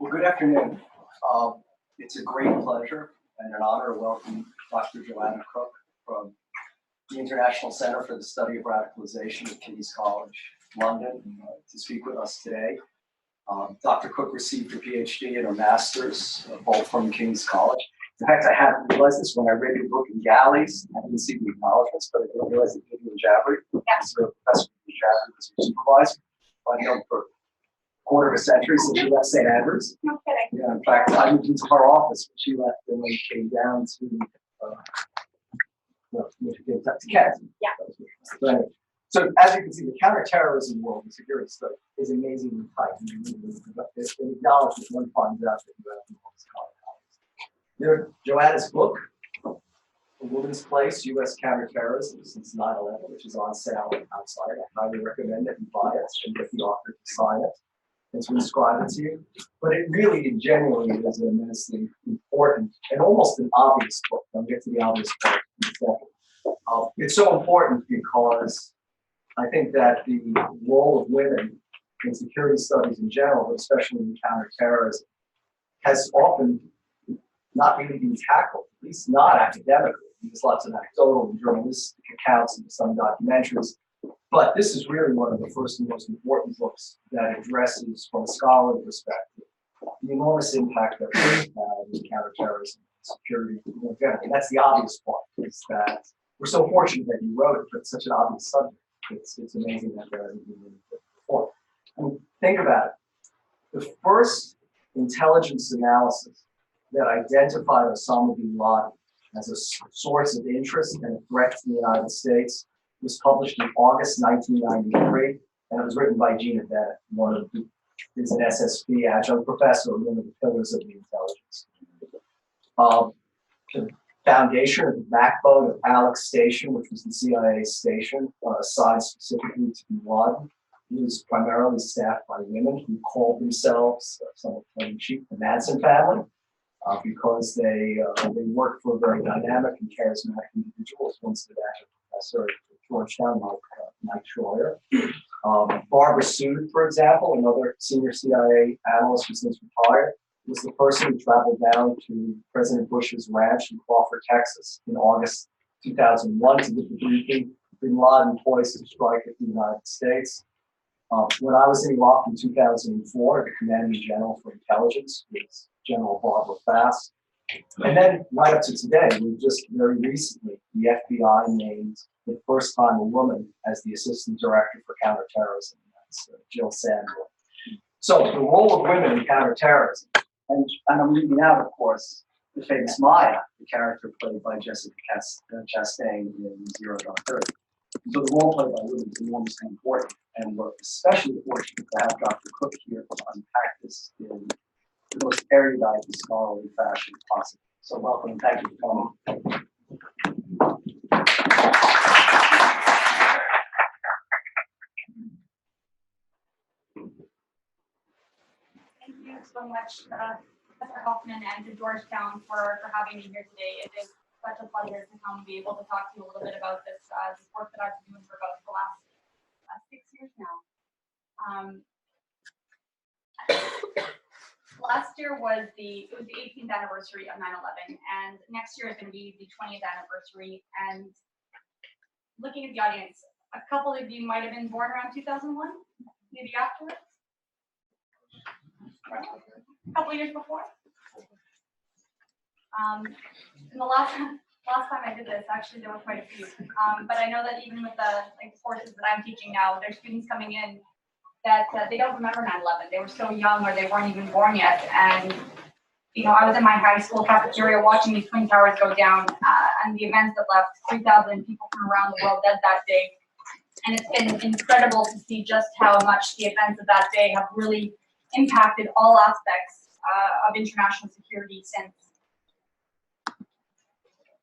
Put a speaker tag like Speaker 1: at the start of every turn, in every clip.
Speaker 1: Well, good afternoon. It's a great pleasure and an honor to welcome Dr. Joana Cook from the International Center for the Study of Radicalization at King's College, London, to speak with us today. Dr. Cook received her PhD and her master's, both from King's College. In fact, I hadn't realized this when I read your book in Galleys. I didn't see the acknowledgments, but I didn't realize that Vivian Jabry, Professor Jabry, was your supervisor. I know for a quarter of a century since she left St. Andrews.
Speaker 2: No kidding.
Speaker 1: Yeah, in fact, I moved into her office when she left and we came down to Kent.
Speaker 2: Yeah.
Speaker 1: Right. So as you can see, the counterterrorism world and security study is amazingly tight. It acknowledges one finds out that you have the most common colleagues. Joanna's book, A Woman's Place, U.S. Counterterrorism Since 9/11, which is on sale outside. I highly recommend that you buy it and get the author to sign it and to inscribe it to you. But it really genuinely is an immensely important and almost an obvious book. I'll get to the obvious part in a second. It's so important because I think that the role of women in security studies in general, but especially in counterterrorism, has often not really been tackled, at least not academically. There's lots of anecdotal and journalistic accounts and some documentaries. But this is really one of the first and most important books that addresses, from a scholarly perspective, the enormous impact that women have in counterterrorism and security. And that's the obvious part, is that we're so fortunate that you wrote it, but it's such an obvious subject. It's amazing that there hasn't been really before. I mean, think about it. The first intelligence analysis that identified Osama bin Laden as a source of interest and a threat to the United States was published in August 1993, and it was written by Gina Bennett, who's an SSB adjunct professor, one of the pillars of the intelligence community. The foundation, or the backbone of Alex Station, which was the CIA station assigned specifically to bin Laden, was primarily staffed by women who called themselves, somewhat tongue-in-cheek, the Manson family, because they worked for very dynamic and charismatic individuals. Once the adjunct professor at Georgetown, Mike Schroyer. Barbara Sood, for example, another senior CIA analyst who since retired, was the person who traveled down to President Bush's ranch in Crawford, Texas in August 2001 to get the briefing bin Laden poised to strike at the United States. When I was in Iraq in 2004, the commanding general for intelligence was General Barbara Fass. And then right up to today, we just very recently, the FBI named the first time a woman as the assistant director for counterterrorism. That's Jill Sandler. So the role of women in counterterrorism, and I'm leaving out, of course, the famous Maya, the character played by Jessica Chastain in 0 Dark 30. So the role played by women is enormously important, and we're especially fortunate to have Dr. Cook here to unpack this in the most erudite and scholarly fashion possible. So welcome, and thank you for coming.
Speaker 2: Thank you so much, Professor Hoffman, and to Georgetown for having me here today. It is such a pleasure to come and be able to talk to you a little bit about this work that I've been doing for about the last 6 years now. Last year was the 18th anniversary of 9/11, and next year is going to be the 20th anniversary. And looking at the audience, a couple of you might have been born around 2001, maybe afterwards. A couple of years before. And the last time I did this, actually there were quite a few. But I know that even with the courses that I'm teaching now, there's students coming in that they don't remember 9/11. They were so young, or they weren't even born yet. And I was in my high school cafeteria watching these Twin Towers go down, and the events that left 3,000 people from around the world dead that day. And it's been incredible to see just how much the events of that day have really impacted all aspects of international security since.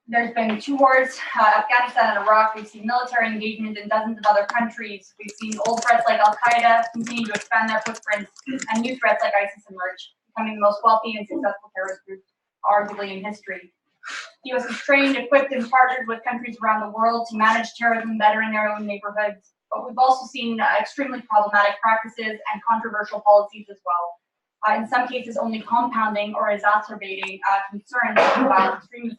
Speaker 2: There's been 2 wars, Afghanistan and Iraq. We've seen military engagement in dozens of other countries. We've seen old threats like Al-Qaeda continue to expand their footprints, and new threats like ISIS emerge, becoming the most wealthy and successful terrorist group, arguably in history. The U.S. is trained, equipped, and partnered with countries around the world to manage terrorism better in their own neighborhoods. But we've also seen extremely problematic practices and controversial policies as well. in some cases only compounding or exacerbating concerns about extremism.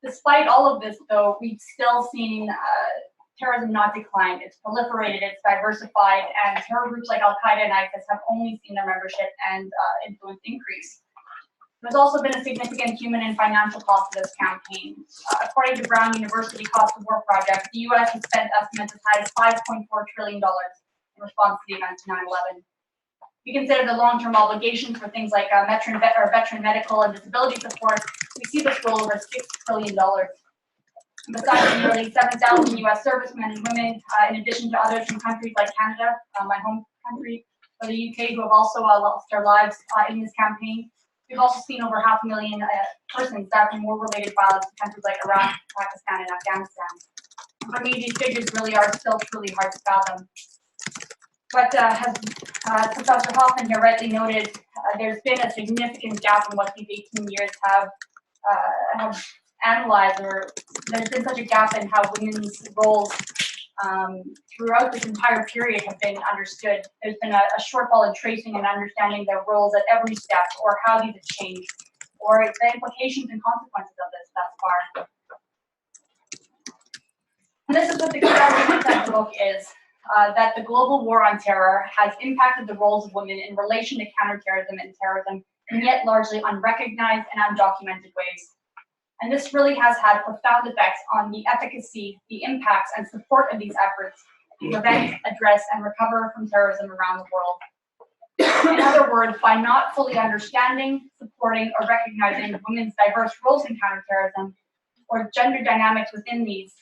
Speaker 2: Despite all of this, though, we've still seen terrorism not decline. It's proliferated, it's diversified, and terror groups like Al-Qaeda and ISIS have only seen their membership and influence increase. There's also been a significant human and financial cost to this campaign. According to Brown University Cost of War Project, the U.S. has spent estimates as high as $5.4 trillion in response to the events of 9/11. We consider the long-term obligations for things like veteran medical and disability support. We see this roll over $6 trillion. Besides the nearly 7,000 U.S. servicemen and women, in addition to others from countries like Canada, my home country, or the UK, who have also lost their lives in this campaign, we've also seen over 500,000 persons die from war-related violence in countries like Iraq, Pakistan, and Afghanistan. For me, these figures really are still truly hard to fathom. But as Professor Hoffman here rightly noted, there's been a significant gap in what these 18 years have analyzed, or there's been such a gap in how women's roles throughout this entire period have been understood. There's been a shortfall in tracing and understanding their roles at every step, or how these have changed, or the implications and consequences of this thus far. And this is what the key argument of the book is. That the global war on terror has impacted the roles of women in relation to counterterrorism and terrorism in yet largely unrecognized and undocumented ways. And this really has had profound effects on the efficacy, the impacts, and support of these efforts to prevent, address, and recover from terrorism around the world. In other words, by not fully understanding, supporting, or recognizing women's diverse roles in counterterrorism, or gender dynamics within these,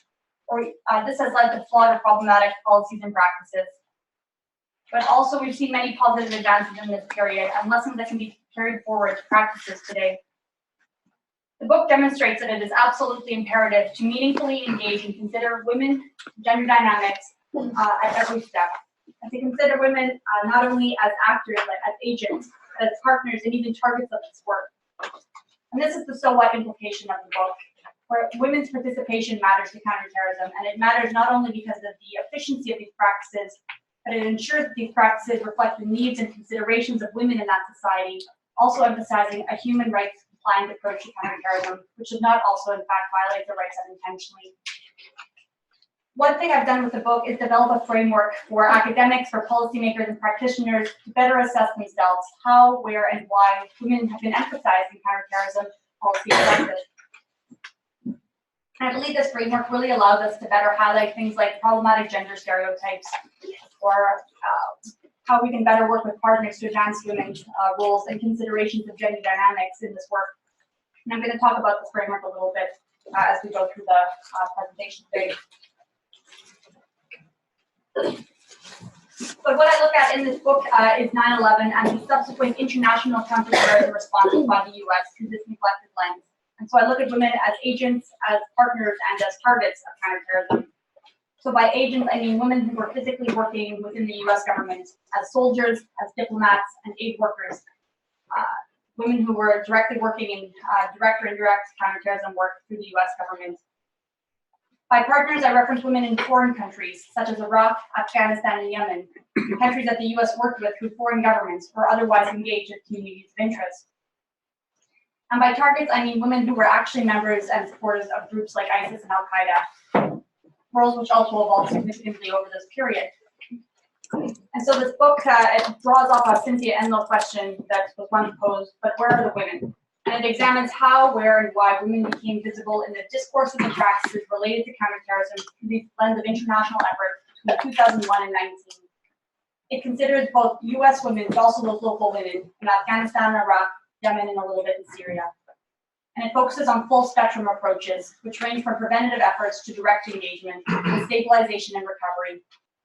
Speaker 2: this has led to flawed or problematic policies and practices. But also we've seen many positive advances in this period and lessons that can be carried forward to practices today. The book demonstrates that it is absolutely imperative to meaningfully engage and consider women, gender dynamics at every step. And to consider women not only as actors, but as agents, but as partners and even targets of this work. And this is the so what implication of the book, where women's participation matters to counterterrorism, and it matters not only because of the efficiency of these practices, but it ensures that these practices reflect the needs and considerations of women in that society, also emphasizing a human rights compliant approach to counterterrorism, which does not also in fact violate the rights unintentionally. One thing I've done with the book is develop a framework for academics, for policymakers and practitioners to better assess themselves how, where, and why women have been emphasized in counterterrorism policy practice. And I believe this framework really allows us to better highlight things like problematic gender stereotypes, or how we can better work with partners to advance women's roles and considerations of gender dynamics in this work. And I'm going to talk about this framework a little bit as we go through the presentation today. But what I look at in this book is 9/11 and the subsequent international counterterrorism responses by the U.S. through this neglected lens. And so I look at women as agents, as partners, and as targets of counterterrorism. So by agents, I mean women who were physically working within the U.S. government as soldiers, as diplomats, and aid workers. Women who were directly working in direct or indirect counterterrorism work through the U.S. government. By partners, I reference women in foreign countries, such as Iraq, Afghanistan, and Yemen, countries that the U.S. worked with through foreign governments or otherwise engaged in communities of interest. And by targets, I mean women who were actually members and supporters of groups like ISIS and Al-Qaeda, roles which also evolved significantly over this period. And so this book it draws off a Cynthia Enloe question that was once posed, but where are the women? And it examines how, where, and why women became visible in the discourses and practices related to counterterrorism through the lens of international effort between 2001 and 19. It considers both U.S. women, but also those local women in Afghanistan, Iraq, Yemen, and a little bit in Syria. And it focuses on full spectrum approaches, which range from preventative efforts to direct engagement, and stabilization and recovery,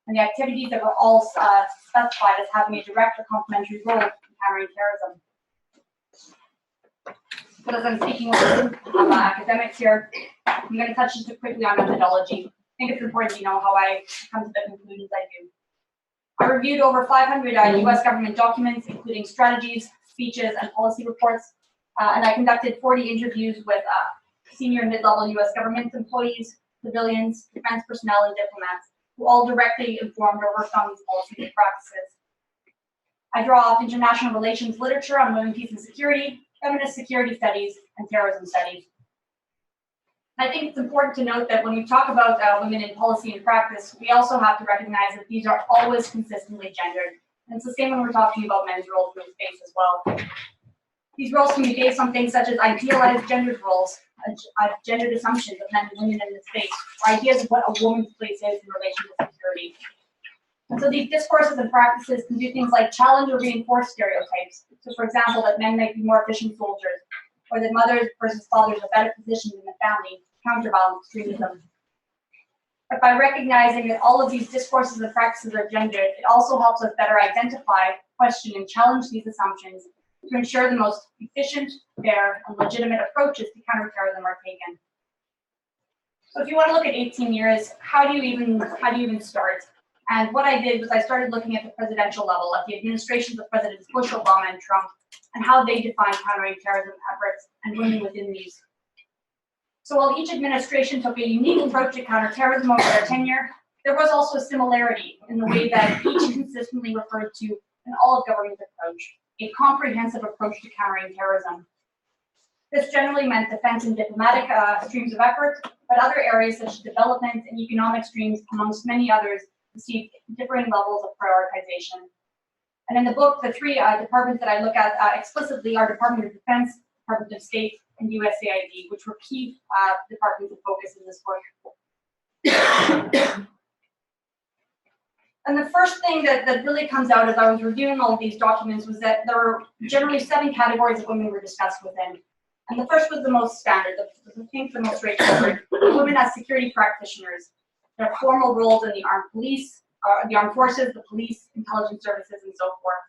Speaker 2: and the activities that were all specified as having a direct or complementary role in countering terrorism. But as I'm speaking with academics here, I'm going to touch just quickly on methodology. I think it's important you know how I come to the conclusions I do. I reviewed over 500 U.S. government documents, including strategies, speeches, and policy reports, and I conducted 40 interviews with senior and mid-level U.S. government employees, civilians, defense personnel, and diplomats, who all directly informed or worked on these policies and practices. I draw off international relations literature on women, peace, and security, feminist security studies, and terrorism studies. I think it's important to note that when we talk about women in policy and practice, we also have to recognize that these are always consistently gendered. And it's the same when we're talking about men's roles in space as well. These roles can be based on things such as idealized gendered roles, gendered assumptions of men and women in the space, or ideas of what a woman's place is in relation to security. And so these discourses and practices can do things like challenge or reinforce stereotypes. So for example, that men might be more efficient soldiers, or that mothers versus fathers are better positioned in the family, counterbalance extremism. But by recognizing that all of these discourses and practices are gendered, it also helps us better identify, question, and challenge these assumptions to ensure the most efficient, fair, and legitimate approaches to counterterrorism are taken. So if you want to look at 18 years, how do you even start? And what I did was I started looking at the presidential level, at the administrations of Presidents Bush, Obama, and Trump, and how they defined countering terrorism efforts and women within these. So while each administration took a unique approach to counterterrorism over their tenure, there was also a similarity in the way that each consistently referred to an all-of-government approach, a comprehensive approach to countering terrorism. This generally meant defense and diplomatic streams of effort, but other areas such as development and economic streams, amongst many others, received differing levels of prioritization. And in the book, the three departments that I look at explicitly are Department of Defense, Department of State, and USAID, which were key departments of focus in this work. And the first thing that really comes out as I was reviewing all of these documents was that there were generally 7 categories of women were discussed within. And the first was the most standard, the most straightforward. Women as security practitioners, their formal roles in the armed police, the armed forces, the police, intelligence services, and so forth.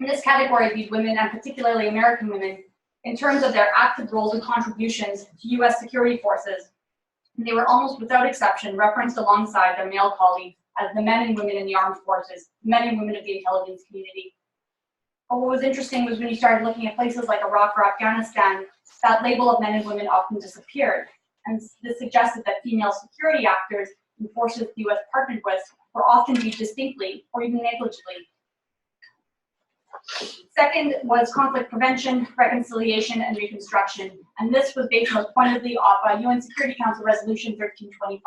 Speaker 2: In this category, these women, and particularly American women, in terms of their active roles and contributions to U.S. security forces, they were almost without exception referenced alongside their male colleagues as the men and women in the armed forces, men and women of the intelligence community. But what was interesting was when you started looking at places like Iraq or Afghanistan, that label of men and women often disappeared. And this suggested that female security actors in forces the U.S. partnered with were often viewed distinctly or even negligibly. Second was conflict prevention, reconciliation, and reconstruction. And this was based most pointedly off UN Security Council Resolution 1325,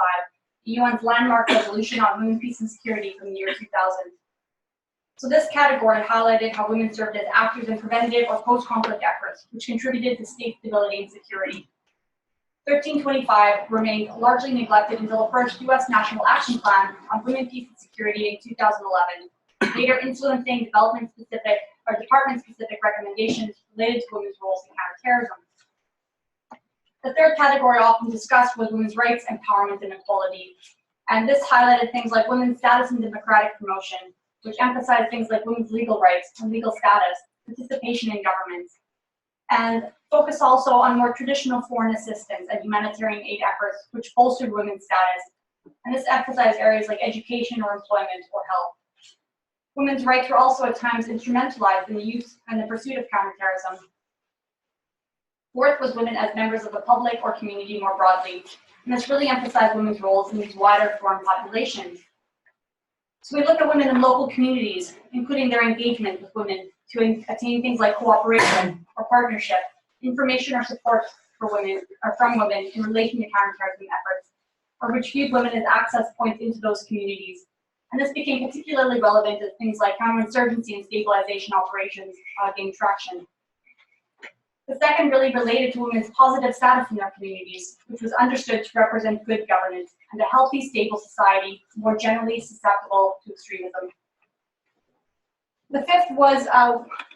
Speaker 2: the UN's landmark resolution on women, peace, and security from the year 2000. So this category highlighted how women served as actors in preventative or post-conflict efforts, which contributed to state stability and security. 1325 remained largely neglected until the first U.S. National Action Plan on Women, Peace, and Security in 2011, later influencing department-specific recommendations related to women's roles in counterterrorism. The third category often discussed was women's rights, empowerment, and equality. And this highlighted things like women's status and democratic promotion, which emphasized things like women's legal rights and legal status, participation in government, and focus also on more traditional foreign assistance and humanitarian aid efforts, which bolstered women's status. And this emphasized areas like education or employment or health. Women's rights were also at times instrumentalized in the use and the pursuit of counterterrorism. Fourth was women as members of the public or community more broadly, and this really emphasized women's roles in these wider foreign populations. So we look at women in local communities, including their engagement with women to attain things like cooperation or partnership, information or support for women or from women in relation to counterterrorism efforts, or which viewed women as access points into those communities. And this became particularly relevant as things like counterinsurgency and stabilization operations gained traction. The second really related to women's positive status in their communities, which was understood to represent good governance and a healthy, stable society more generally susceptible to extremism. The fifth was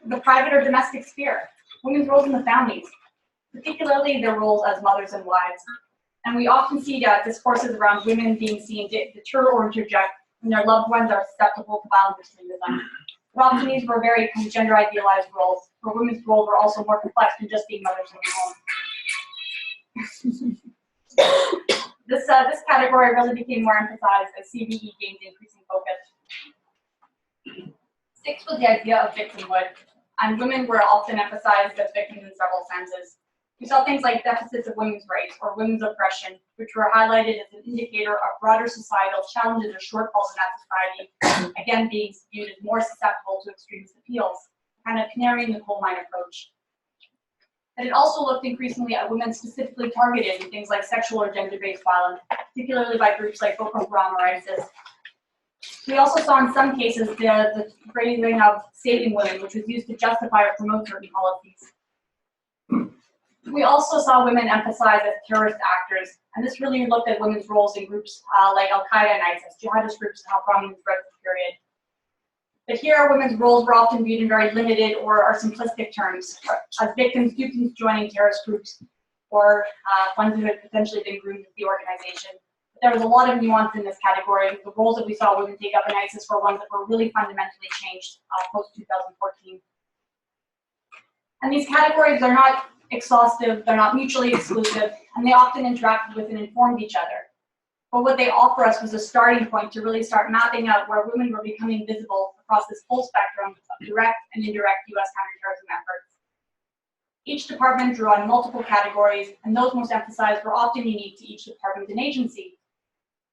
Speaker 2: the private or domestic sphere, women's roles in the families, particularly their roles as mothers and wives. And we often see discourses around women being seen to deter or interject when their loved ones are susceptible to violent extremism. But often these were very gender idealized roles, where women's roles were also more complex than just being mothers in the home. This category really became more emphasized as CVE gained increasing focus. Sixth was the idea of victimhood, and women were often emphasized as victims in several senses. We saw things like deficits of women's rights or women's oppression, which were highlighted as an indicator of broader societal challenges or shortfalls in that society, again being viewed as more susceptible to extremist appeals, kind of canary in the coal mine approach. And it also looked increasingly at women specifically targeted in things like sexual or gender-based violence, particularly by groups like Boko Haram or ISIS. We also saw in some cases the phrasing of saving women, which was used to justify or promote certain policies. We also saw women emphasized as terrorist actors, and this really looked at women's roles in groups like Al-Qaeda and ISIS, jihadist groups and how prominent throughout this period. But here, women's roles were often viewed in very limited or simplistic terms, as victims, students joining terrorist groups, or ones who had potentially been groomed with the organization. But there was a lot of nuance in this category. The roles that we saw women take up in ISIS were ones that were really fundamentally changed post-2014. And these categories are not exhaustive, they're not mutually exclusive, and they often interacted with and informed each other. But what they offer us was a starting point to really start mapping out where women were becoming visible across this full spectrum of direct and indirect US counterterrorism efforts. Each department drew on multiple categories, and those most emphasized were often unique to each department and agency.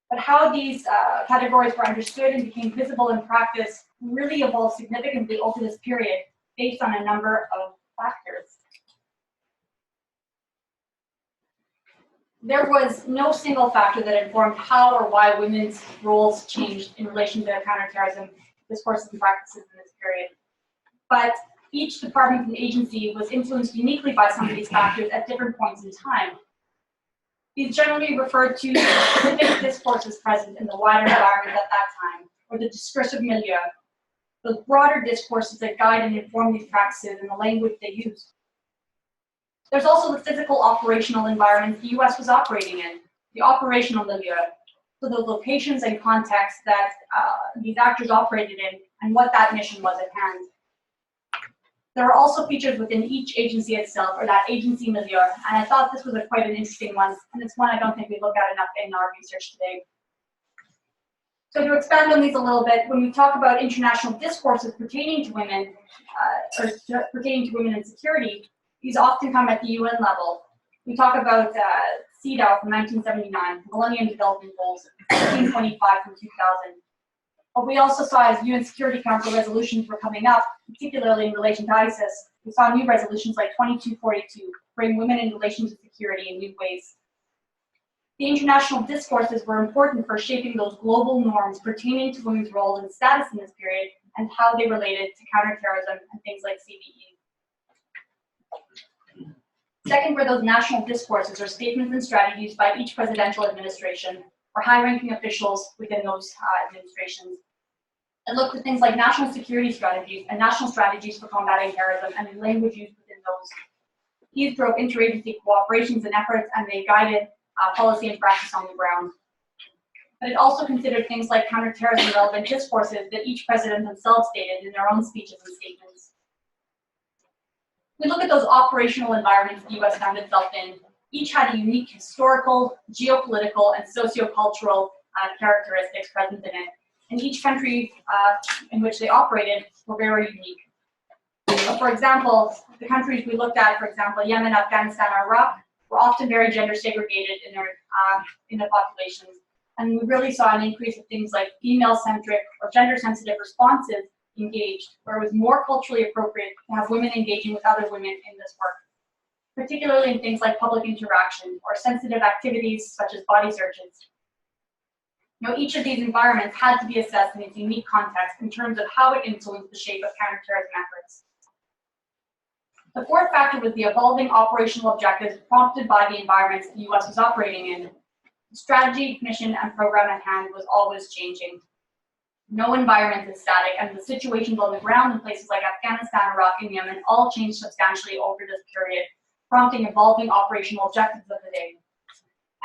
Speaker 2: But how these categories were understood and became visible in practice really evolved significantly over this period based on a number of factors. There was no single factor that informed how or why women's roles changed in relation to counterterrorism discourses and practices in this period. But each department and agency was influenced uniquely by some of these factors at different points in time. These generally referred to specific discourses present in the wider environment at that time, or the discursive milieu, those broader discourses that guide and inform these practices and the language they use. There's also the physical operational environment the US was operating in, the operational milieu, so those locations and contexts that these actors operated in and what that mission was at hand. There are also features within each agency itself, or that agency milieu, and I thought this was quite an interesting one, and it's one I don't think we look at enough in our research today. So to expand on these a little bit, when we talk about international discourses pertaining to women, pertaining to women in security, these often come at the UN level. We talk about CEDAW from 1979, Millennium Development Goals, 1925 from 2000. But we also saw as UN Security Council resolutions were coming up, particularly in relation to ISIS, we saw new resolutions like 2242 bring women in relation to security in new ways. The international discourses were important for shaping those global norms pertaining to women's role and status in this period and how they related to counterterrorism and things like CVE. Second were those national discourses or statements and strategies by each presidential administration or high-ranking officials within those administrations. It looked at things like national security strategies and national strategies for combating terrorism and the language used within those. These drove interagency cooperations and efforts, and they guided policy and practice on the ground. But it also considered things like counterterrorism-relevant discourses that each president themselves stated in their own speeches and statements. We look at those operational environments the US found itself in. Each had a unique historical, geopolitical, and sociocultural characteristics present in it. And each country in which they operated were very unique. So for example, the countries we looked at, for example, Yemen, Afghanistan, Iraq, were often very gender segregated in their populations. And we really saw an increase of things like female-centric or gender-sensitive responses engaged, where it was more culturally appropriate to have women engaging with other women in this work, particularly in things like public interaction or sensitive activities such as body searches. Now, each of these environments had to be assessed in its unique context in terms of how it influenced the shape of counterterrorism efforts. The fourth factor was the evolving operational objectives prompted by the environments the US was operating in. The strategy, mission, and program at hand was always changing. No environment is static, and the situations on the ground in places like Afghanistan, Iraq, and Yemen all changed substantially over this period, prompting evolving operational objectives of the day.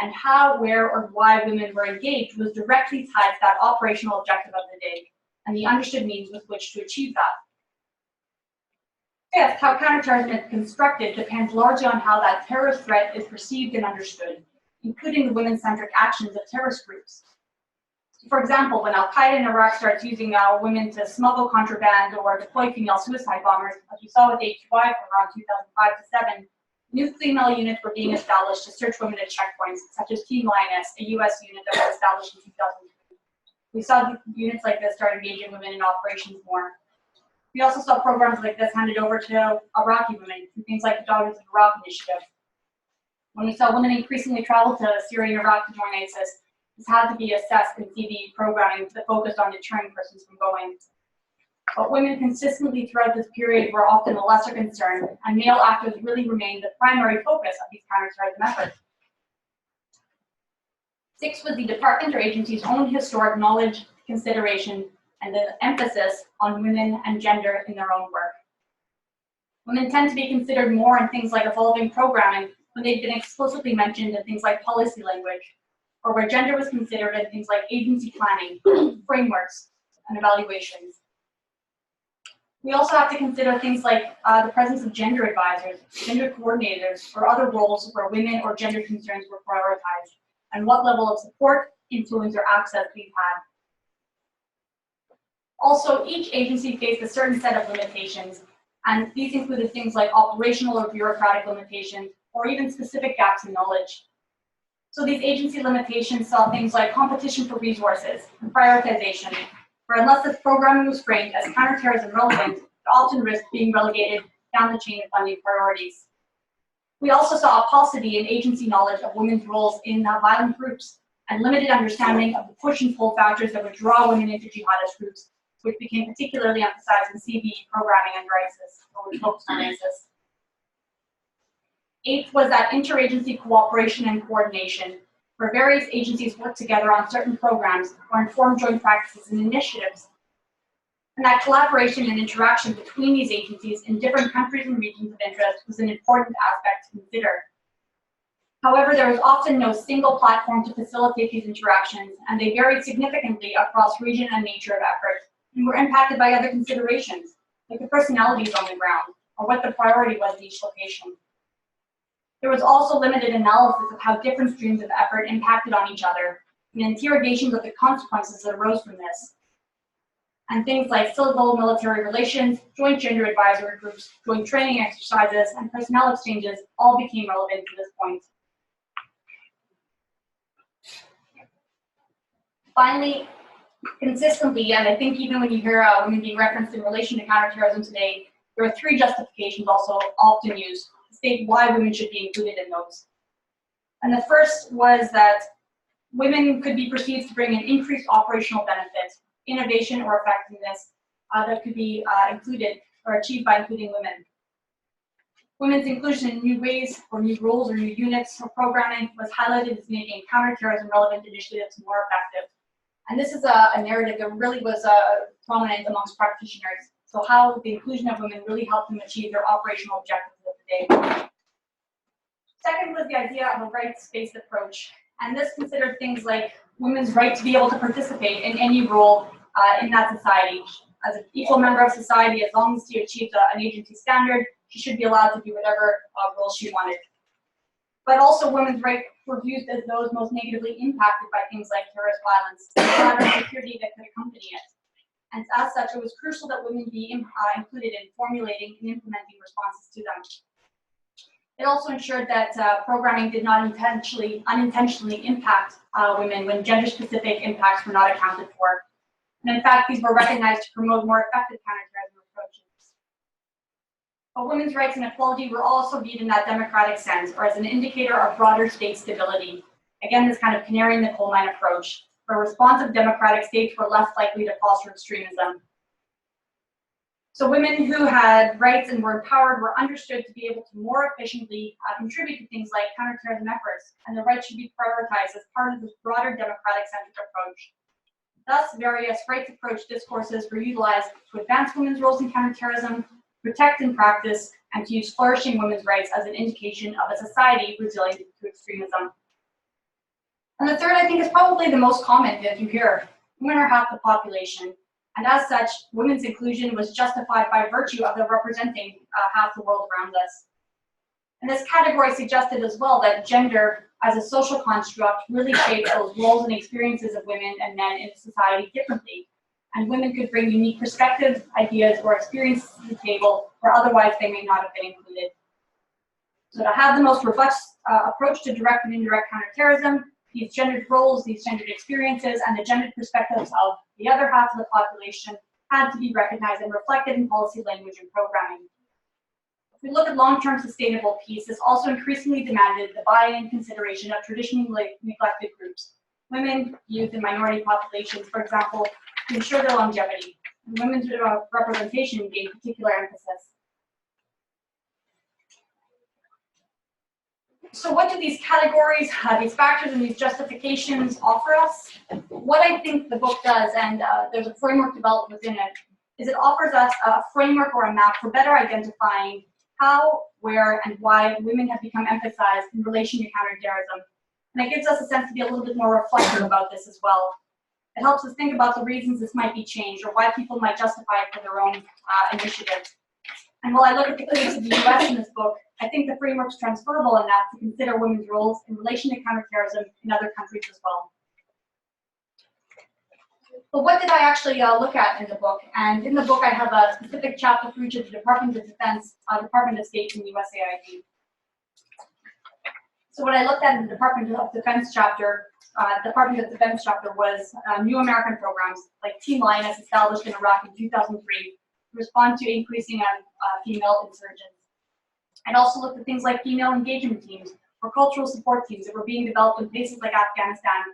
Speaker 2: And how, where, or why women were engaged was directly tied to that operational objective of the day, and the understood means with which to achieve that. Fifth, how counterterrorism is constructed depends largely on how that terrorist threat is perceived and understood, including the women-centric actions of terrorist groups. For example, when Al-Qaeda in Iraq starts using women to smuggle contraband or deploy female suicide bombers, as we saw with HY from around 2005 to 2007, New female units were being established to search women at checkpoints, such as Team Lioness, a US unit that was established in 2002. We saw units like this start engaging women in operations more. We also saw programs like this handed over to Iraqi women through things like the Daughters of Iraq initiative. When we saw women increasingly travel to Syria and Iraq to join ISIS, this had to be assessed and see the programming that focused on deterring persons from going. But women consistently throughout this period were often a lesser concern, and male actors really remained the primary focus of these counterterrorism efforts. 6 was the department or agency's own historic knowledge, consideration, and the emphasis on women and gender in their own work. Women tend to be considered more in things like evolving programming when they've been explicitly mentioned in things like policy language, or where gender was considered in things like agency planning, frameworks, and evaluations. We also have to consider things like the presence of gender advisors, gender coordinators, or other roles where women or gender concerns were prioritized, and what level of support, influence, or access we've had. Also, each agency faced a certain set of limitations, and these included things like operational or bureaucratic limitations, or even specific gaps in knowledge. So these agency limitations saw things like competition for resources and prioritization, where unless this programming was framed as counterterrorism relevant, it often risked being relegated down the chain of funding priorities. We also saw a paucity in agency knowledge of women's roles in violent groups, and limited understanding of the push and pull factors that would draw women into jihadist groups, which became particularly emphasized in CVE programming under ISIS, or which focused on ISIS. 8th was that interagency cooperation and coordination, where various agencies work together on certain programs or inform joint practices and initiatives. And that collaboration and interaction between these agencies in different countries and regions of interest was an important aspect to consider. However, there was often no single platform to facilitate these interactions, and they varied significantly across region and nature of effort, and were impacted by other considerations, like the personalities on the ground, or what the priority was in each location. There was also limited analysis of how different streams of effort impacted on each other, and interrogations of the consequences that arose from this. And things like civil-military relations, joint gender advisory groups, joint training exercises, and personnel exchanges all became relevant to this point. Finally, consistently, and I think even when you hear women being referenced in relation to counterterrorism today, there are 3 justifications also often used to state why women should be included in those. And the first was that women could be perceived to bring an increased operational benefit, innovation, or effectiveness that could be included or achieved by including women. Women's inclusion in new ways or new roles or new units or programming was highlighted as making counterterrorism relevant initiatives more effective. And this is a narrative that really was prominent amongst practitioners. So how the inclusion of women really helped them achieve their operational objectives of the day. Second was the idea of a rights-based approach. And this considered things like women's right to be able to participate in any role in that society. As an equal member of society, as long as she achieved an agency standard, she should be allowed to do whatever role she wanted. But also women's rights were viewed as those most negatively impacted by things like terrorist violence, and the security that could accompany it. And as such, it was crucial that women be included in formulating and implementing responses to them. It also ensured that programming did not unintentionally impact women when gender-specific impacts were not accounted for. And in fact, these were recognized to promote more effective counterterrorism approaches. But women's rights and equality were also viewed in that democratic sense, or as an indicator of broader state stability. Again, this kind of canary in the coal mine approach, where responsive democratic states were less likely to foster extremism. So women who had rights and were empowered were understood to be able to more efficiently contribute to things like counterterrorism efforts, and their rights should be prioritized as part of this broader democratic-centric approach. Thus, various rights approach discourses were utilized to advance women's roles in counterterrorism, protect in practice, and to use flourishing women's rights as an indication of a society resilient to extremism. And the third, I think, is probably the most common that you hear. Women are half the population, and as such, women's inclusion was justified by virtue of them representing half the world around us. And this category suggested as well that gender as a social construct really shaped those roles and experiences of women and men in society differently. And women could bring unique perspectives, ideas, or experiences to the table where otherwise they may not have been included. So to have the most robust approach to direct and indirect counterterrorism, these gendered roles, these gendered experiences, and the gendered perspectives of the other half of the population had to be recognized and reflected in policy language and programming. If we look at long-term sustainable peace, this also increasingly demanded the buy-in and consideration of traditionally neglected groups, women, youth, and minority populations, for example, to ensure their longevity. And women's representation gained particular emphasis. So what do these categories, these factors, and these justifications offer us? What I think the book does, and there's a framework developed within it, is it offers us a framework or a map for better identifying how, where, and why women have become emphasized in relation to counterterrorism. And it gives us a sense to be a little bit more reflective about this as well. It helps us think about the reasons this might be changed or why people might justify it for their own initiatives. And while I look at the case of the US in this book, I think the framework's transferable enough to consider women's roles in relation to counterterrorism in other countries as well. But what did I actually look at in the book? And in the book, I have a specific chapter for each of the Department of Defense, Department of State, and USAID. So what I looked at in the Department of Defense chapter, was new American programs like Team Lioness, established in Iraq in 2003, to respond to increasing female insurgents. And also looked at things like female engagement teams or cultural support teams that were being developed in places like Afghanistan,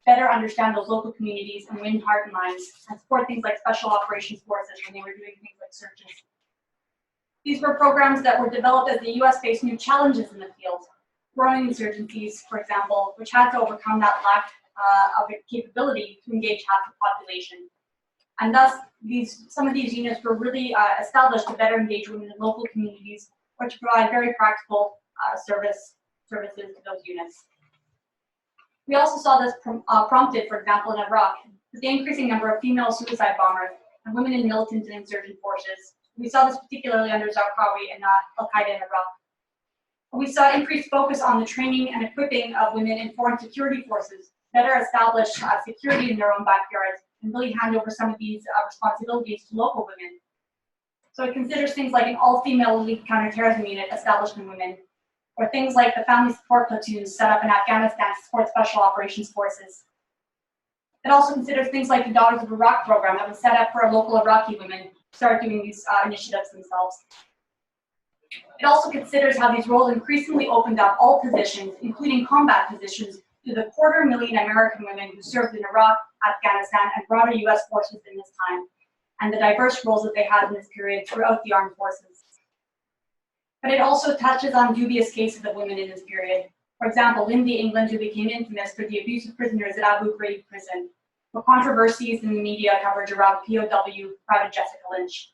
Speaker 2: better understand those local communities and win heart and minds, and support things like special operations forces when they were doing things like searches. These were programs that were developed as the US faced new challenges in the field, growing insurgencies, for example, which had to overcome that lack of capability to engage half the population. And thus, some of these units were really established to better engage women in local communities or to provide very practical services to those units. We also saw this prompted, for example, in Iraq, with the increasing number of female suicide bombers and women in militant and insurgent forces. We saw this particularly under Zarqawi and Al-Qaeda in Iraq. And we saw increased focus on the training and equipping of women in foreign security forces, better establish security in their own backyards, and really hand over some of these responsibilities to local women. So it considers things like an all-female elite counterterrorism unit established in women, or things like the family support platoons set up in Afghanistan to support special operations forces. It also considers things like the Daughters of Iraq program that was set up for local Iraqi women to start doing these initiatives themselves. It also considers how these roles increasingly opened up all positions, including combat positions, to the 250,000 American women who served in Iraq, Afghanistan, and broader US forces in this time, and the diverse roles that they had in this period throughout the armed forces. But it also touches on dubious cases of women in this period. For example, Lindsay England, who became infamous for the abuse of prisoners at Abu Ghraib prison, or controversies in the media coverage around POW Private Jessica Lynch.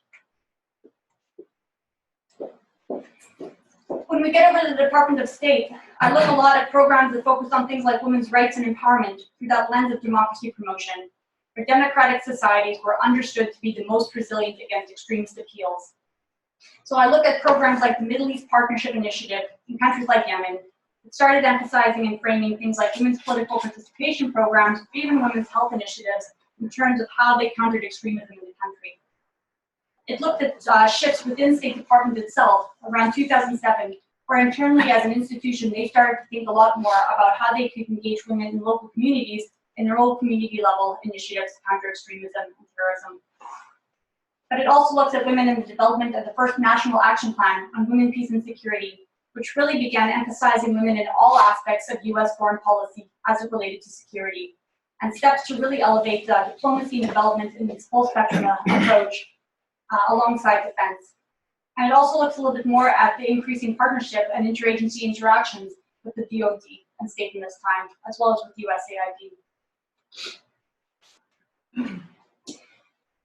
Speaker 2: When we get over to the Department of State, I look a lot at programs that focus on things like women's rights and empowerment through that lens of democracy promotion, where democratic societies were understood to be the most resilient against extremist appeals. So I look at programs like the Middle East Partnership Initiative in countries like Yemen. It started emphasizing and framing things like women's political participation programs, or even women's health initiatives, in terms of how they countered extremism in the country. It looked at shifts within State Department itself around 2007, where internally as an institution, they started to think a lot more about how they could engage women in local communities in their own community level initiatives to counter extremism and terrorism. But it also looks at women in the development of the first National Action Plan on Women, Peace and Security, which really began emphasizing women in all aspects of US foreign policy as it related to security, and steps to really elevate diplomacy and development in this full spectrum approach alongside defense. And it also looks a little bit more at the increasing partnership and interagency interactions with the DoD and state in this time, as well as with USAID.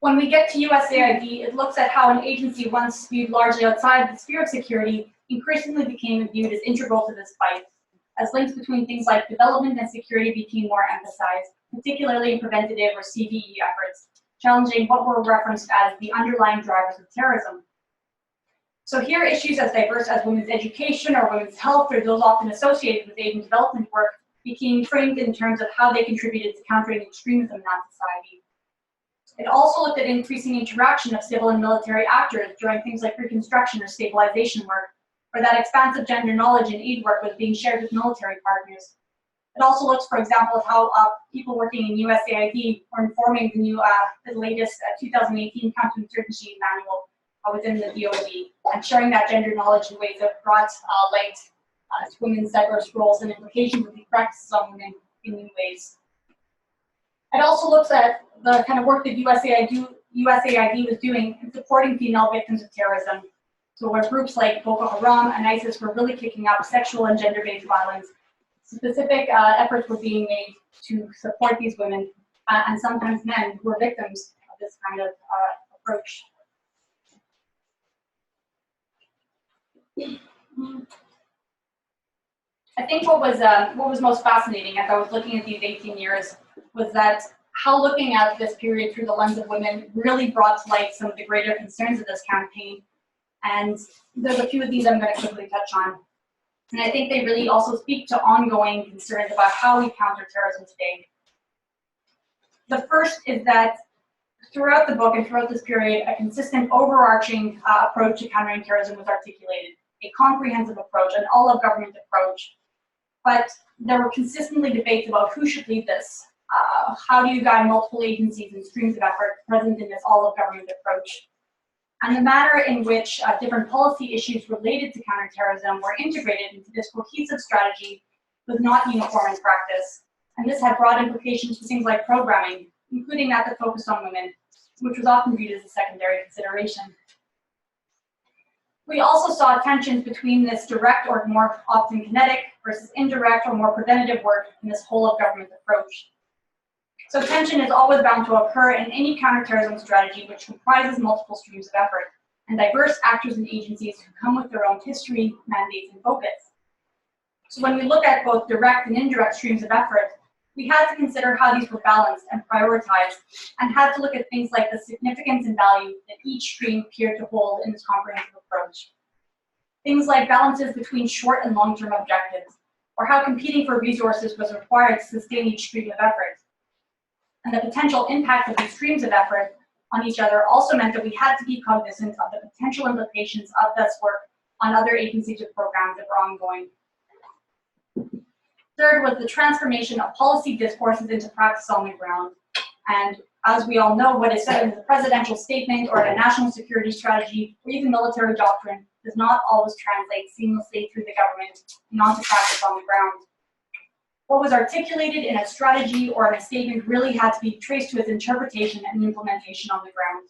Speaker 2: When we get to USAID, it looks at how an agency once viewed largely outside the sphere of security increasingly became viewed as integral to this fight, as links between things like development and security became more emphasized, particularly in preventative or CVE efforts, challenging what were referenced as the underlying drivers of terrorism. So here, issues as diverse as women's education or women's health, or those often associated with aid and development work, became framed in terms of how they contributed to countering extremism in that society. It also looked at increasing interaction of civil and military actors during things like reconstruction or stabilization work, where that expansive gender knowledge and aid work was being shared with military partners. It also looks, for example, at how people working in USAID were informing the latest 2018 counterinsurgency manual within the DoD, and sharing that gender knowledge in ways that brought light to women's diverse roles and implications of these practices on women in new ways. It also looks at the kind of work that USAID was doing in supporting female victims of terrorism. So where groups like Boko Haram and ISIS were really kicking up sexual and gender-based violence, specific efforts were being made to support these women and sometimes men who were victims of this kind of approach. I think what was most fascinating as I was looking at these 18 years was that how looking at this period through the lens of women really brought to light some of the greater concerns of this campaign. And there's a few of these I'm going to quickly touch on. And I think they really also speak to ongoing concerns about how we counter terrorism today. The first is that throughout the book and throughout this period, a consistent overarching approach to countering terrorism was articulated, a comprehensive approach, an all-of-government approach. But there were consistently debates about who should lead this. How do you guide multiple agencies and streams of effort present in this all-of-government approach? And the manner in which different policy issues related to counterterrorism were integrated into this cohesive strategy was not uniform in practice. And this had broad implications for things like programming, including that that focused on women, which was often viewed as a secondary consideration. We also saw tensions between this direct or more often kinetic versus indirect or more preventative work in this whole-of-government approach. So tension is always bound to occur in any counterterrorism strategy which comprises multiple streams of effort and diverse actors and agencies who come with their own history, mandates, and focus. So when we look at both direct and indirect streams of effort, we had to consider how these were balanced and prioritized, and had to look at things like the significance and value that each stream appeared to hold in this comprehensive approach. Things like balances between short and long-term objectives, or how competing for resources was required to sustain each stream of effort. And the potential impact of these streams of effort on each other also meant that we had to be cognizant of the potential implications of this work on other agencies or programs that were ongoing. Third was the transformation of policy discourses into practice on the ground. And as we all know, what is said in the presidential statement or in a national security strategy or even military doctrine does not always translate seamlessly through the government and onto practice on the ground. What was articulated in a strategy or in a statement really had to be traced to its interpretation and implementation on the ground.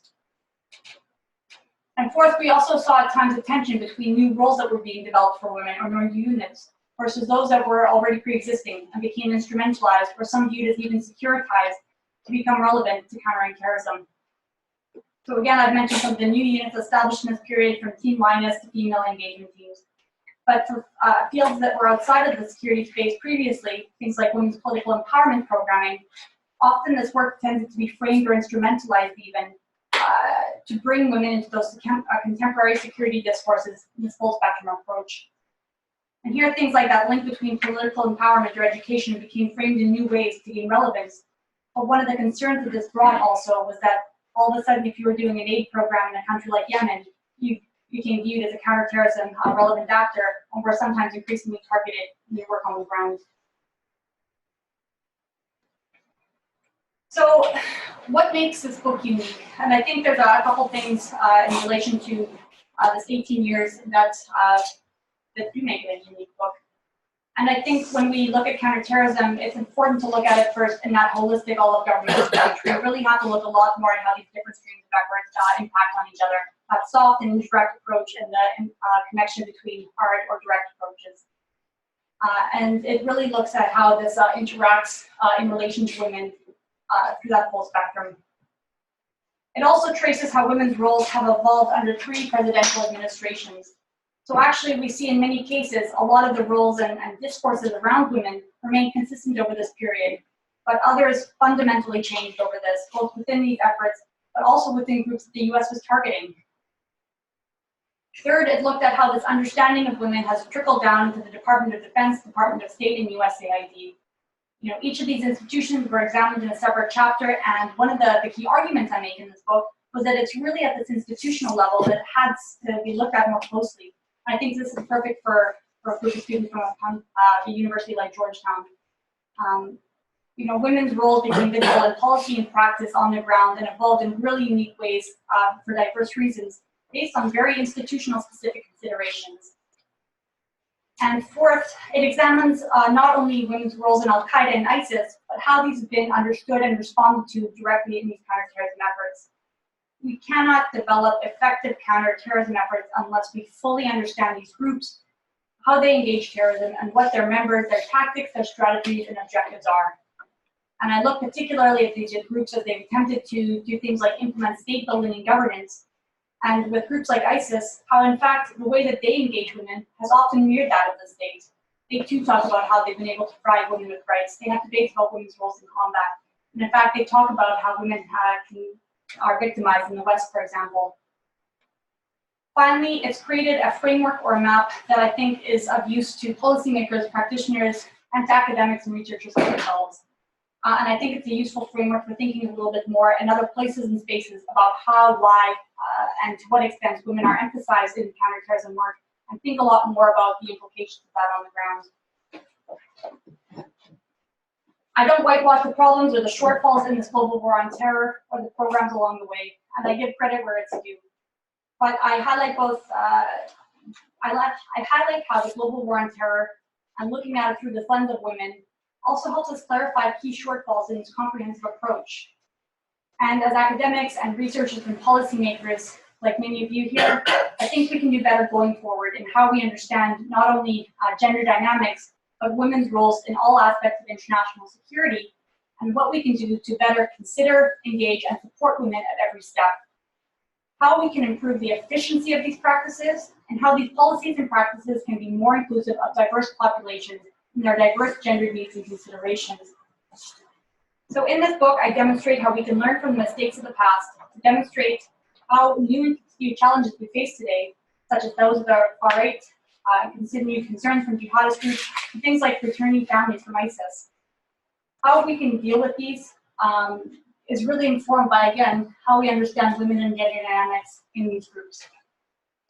Speaker 2: And fourth, we also saw at times a tension between new roles that were being developed for women or new units versus those that were already pre-existing and became instrumentalized or some viewed as even securitized to become relevant to countering terrorism. So again, I've mentioned some of the new units established in this period, from Team Linus to female engagement teams. But for fields that were outside of the security space previously, things like women's political empowerment programming, often this work tended to be framed or instrumentalized even to bring women into those contemporary security discourses in this full spectrum approach. And here things like that link between political empowerment or education became framed in new ways to gain relevance. But one of the concerns that this brought also was that all of a sudden, if you were doing an aid program in a country like Yemen, you became viewed as a counterterrorism relevant actor, and were sometimes increasingly targeted in your work on the ground. So what makes this book unique? And I think there's a couple things in relation to this 18 years that do make it a unique book. And I think when we look at counterterrorism, it's important to look at it first in that holistic all-of-government approach. We really have to look a lot more at how these different streams of effort impact on each other. That soft and indirect approach and the connection between hard or direct approaches. And it really looks at how this interacts in relation to women through that full spectrum. It also traces how women's roles have evolved under 3 presidential administrations. So actually, we see in many cases, a lot of the roles and discourses around women remain consistent over this period, but others fundamentally changed over this, both within these efforts, but also within groups that the US was targeting. Third, it looked at how this understanding of women has trickled down to the Department of Defense, Department of State, and USAID. You know, each of these institutions were examined in a separate chapter, and one of the key arguments I make in this book was that it's really at this institutional level that it had to be looked at more closely. I think this is perfect for a group of students from a university like Georgetown. Women's roles became visible in policy and practice on the ground and evolved in really unique ways for diverse reasons, based on very institutional specific considerations. And fourth, it examines not only women's roles in Al-Qaeda and ISIS, but how these have been understood and responded to directly in these counterterrorism efforts. We cannot develop effective counterterrorism efforts unless we fully understand these groups, how they engage terrorism, and what their members, their tactics, their strategies, and objectives are. And I look particularly at these groups as they've attempted to do things like implement state building and governance. And with groups like ISIS, how in fact the way that they engage women has often mirrored that of the state. They too talk about how they've been able to provide women with rights. They have debates about women's roles in combat. And in fact, they talk about how women are victimized in the West, for example. Finally, it's created a framework or a map that I think is of use to policymakers, practitioners, and to academics and researchers like themselves. And I think it's a useful framework for thinking a little bit more in other places and spaces about how, why, and to what extent women are emphasized in counterterrorism work, and think a lot more about the implications of that on the ground. I don't whitewash the problems or the shortfalls in this global war on terror or the programs along the way, and I give credit where it's due. But I highlight both, I highlight how the global war on terror and looking at it through the lens of women also helps us clarify key shortfalls in this comprehensive approach. And as academics and researchers and policymakers, like many of you here, I think we can do better going forward in how we understand not only gender dynamics, but women's roles in all aspects of international security, and what we can do to better consider, engage, and support women at every step. How we can improve the efficiency of these practices, and how these policies and practices can be more inclusive of diverse populations and their diverse gender needs and considerations. So in this book, I demonstrate how we can learn from the mistakes of the past, to demonstrate how new challenges we face today, such as those of the far-right, continued concerns from jihadist groups, and things like returning families from ISIS. How we can deal with these is really informed by, again, how we understand women and gender dynamics in these groups.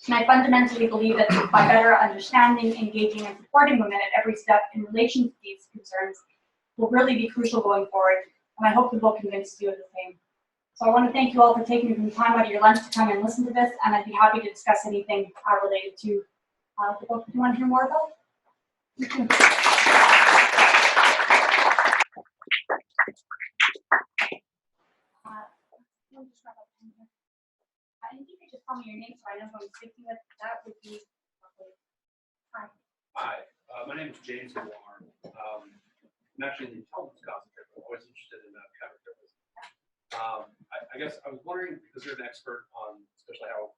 Speaker 2: And I fundamentally believe that by better understanding, engaging, and supporting women at every step in relation to these concerns will really be crucial going forward, and I hope the book convinces you of the same. So I want to thank you all for taking some time out of your lunch to come and listen to this, and I'd be happy to discuss anything related to the book that you want to hear more about. And if you could just tell me your name so I know who I'm speaking with, that would be lovely. Hi.
Speaker 3: Hi, my name is James Lamar. I'm actually in the intelligence concentrate, but I'm always interested in counterterrorism. I guess I was wondering, because you're an expert on especially how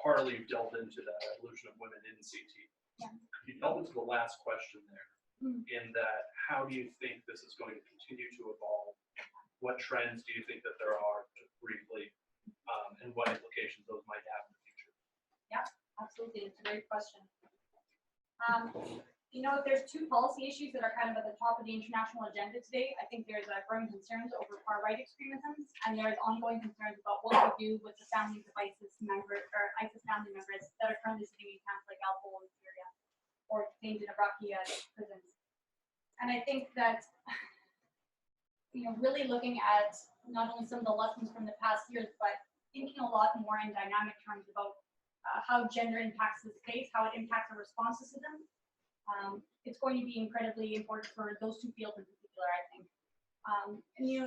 Speaker 3: heartily you've delved into the evolution of women in CT.
Speaker 2: Yeah.
Speaker 3: Could you delve into the last question there, in that how do you think this is going to continue to evolve? What trends do you think that there are, just briefly, and what implications those might have in the future?
Speaker 2: Yeah, absolutely. It's a great question. There's two policy issues that are kind of at the top of the international agenda today. I think there's growing concerns over far-right extremism, and there's ongoing concerns about what we do with the families of ISIS family members that are currently sitting in camps like Al-Hol in Syria or detained in Iraqi prisons. And I think that really looking at not only some of the lessons from the past years, but thinking a lot more in dynamic terms about how gender impacts the space, how it impacts our responses to them. It's going to be incredibly important for those two fields in particular, I think.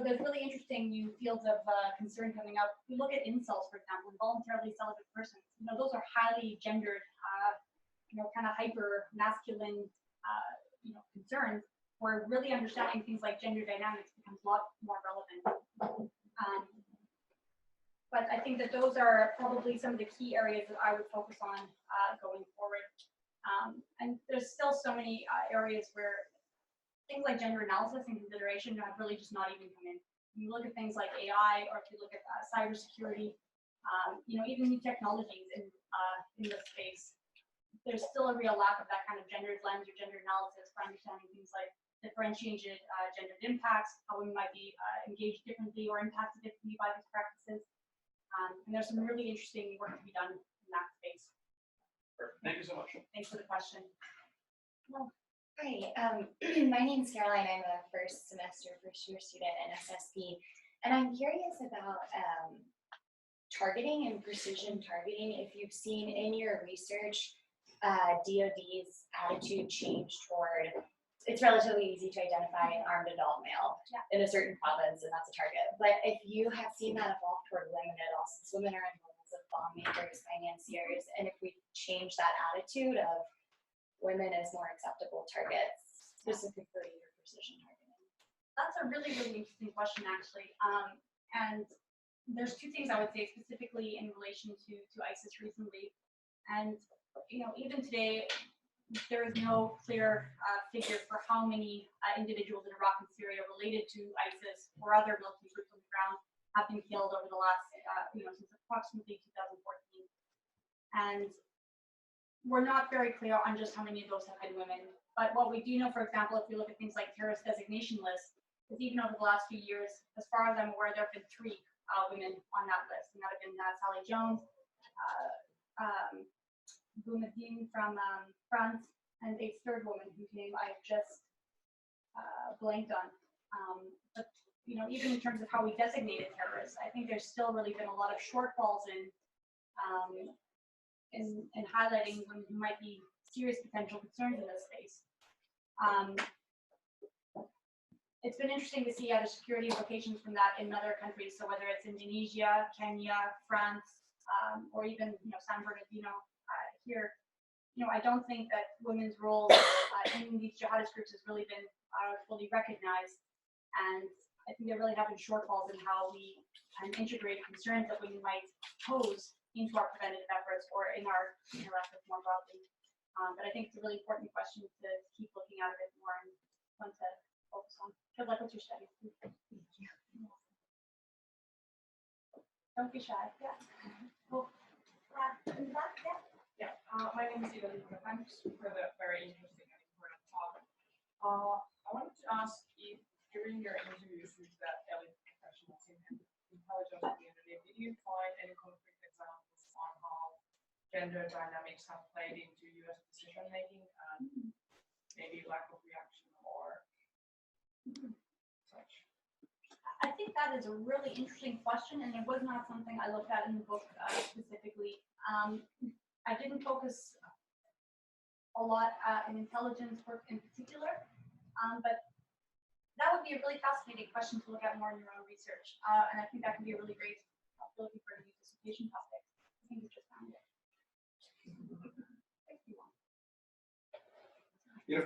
Speaker 2: There's really interesting new fields of concern coming up. If you look at incels, for example, involuntarily celibate persons, those are highly gendered, kind of hyper masculine, concerns, where really understanding things like gender dynamics becomes a lot more relevant. But I think that those are probably some of the key areas that I would focus on going forward. And there's still so many areas where things like gender analysis and consideration have really just not even come in. When you look at things like AI, or if you look at cybersecurity, even new technologies in this space, there's still a real lack of that kind of gendered lens or gender analysis for understanding things like differentiated gendered impacts, how women might be engaged differently or impacted differently by these practices. And there's some really interesting work to be done in that space.
Speaker 3: Perfect. Thank you so much.
Speaker 2: Thanks for the question.
Speaker 4: Hi, my name is Caroline. I'm a first year student in SSP, and I'm curious about targeting and precision targeting. If you've seen in your research DoD's attitude change toward, it's relatively easy to identify an armed adult male in a certain province, and that's a target. But if you have seen that evolve toward women at all, since women are in roles of lawmakers, financiers, and if we change that attitude of women as more acceptable targets, specifically your precision targeting?
Speaker 2: That's a really, really interesting question, actually. And there's two things I would say specifically in relation to ISIS recently. And, you know, even today, there is no clear figure for how many individuals in Iraq and Syria related to ISIS or other militant groups on the ground have been killed over the last, since approximately 2014. And we're not very clear on just how many of those have been women. But what we do know, for example, if we look at things like terrorist designation lists, is even over the last few years, as far as I'm aware, there have been 3 women on that list. And that have been Sally Jones, Boumediene from France, and a 3rd woman whose name I just blanked on. But you know, even in terms of how we designated terrorists, I think there's still really been a lot of shortfalls in highlighting women who might be serious potential concerns in this space. It's been interesting to see other security implications from that in other countries. So whether it's Indonesia, Kenya, France, or even San Bernardino here, I don't think that women's roles in these jihadist groups has really been fully recognized, and I think there really have been shortfalls in how we integrate concerns that women might pose into our preventative efforts or in our efforts more broadly. But I think it's a really important question to keep looking at a bit more and want to focus on. Good luck with your studies. Don't be shy. Yeah. Well, in the back,
Speaker 5: Yeah, my name is Eva. Thanks for the very interesting and important talk. I wanted to ask if during your interviews with the elite professionals in the intelligence community, did you find any concrete examples on how gender dynamics have played into US decision making and maybe lack of reaction or such?
Speaker 2: I think that is a really interesting question, and it was not something I looked at in the book specifically. I didn't focus a lot in intelligence work in particular, but that would be a really fascinating question to look at more in your own research, and I think that can be a really great looking for a new dissertation topic. I think we just found it.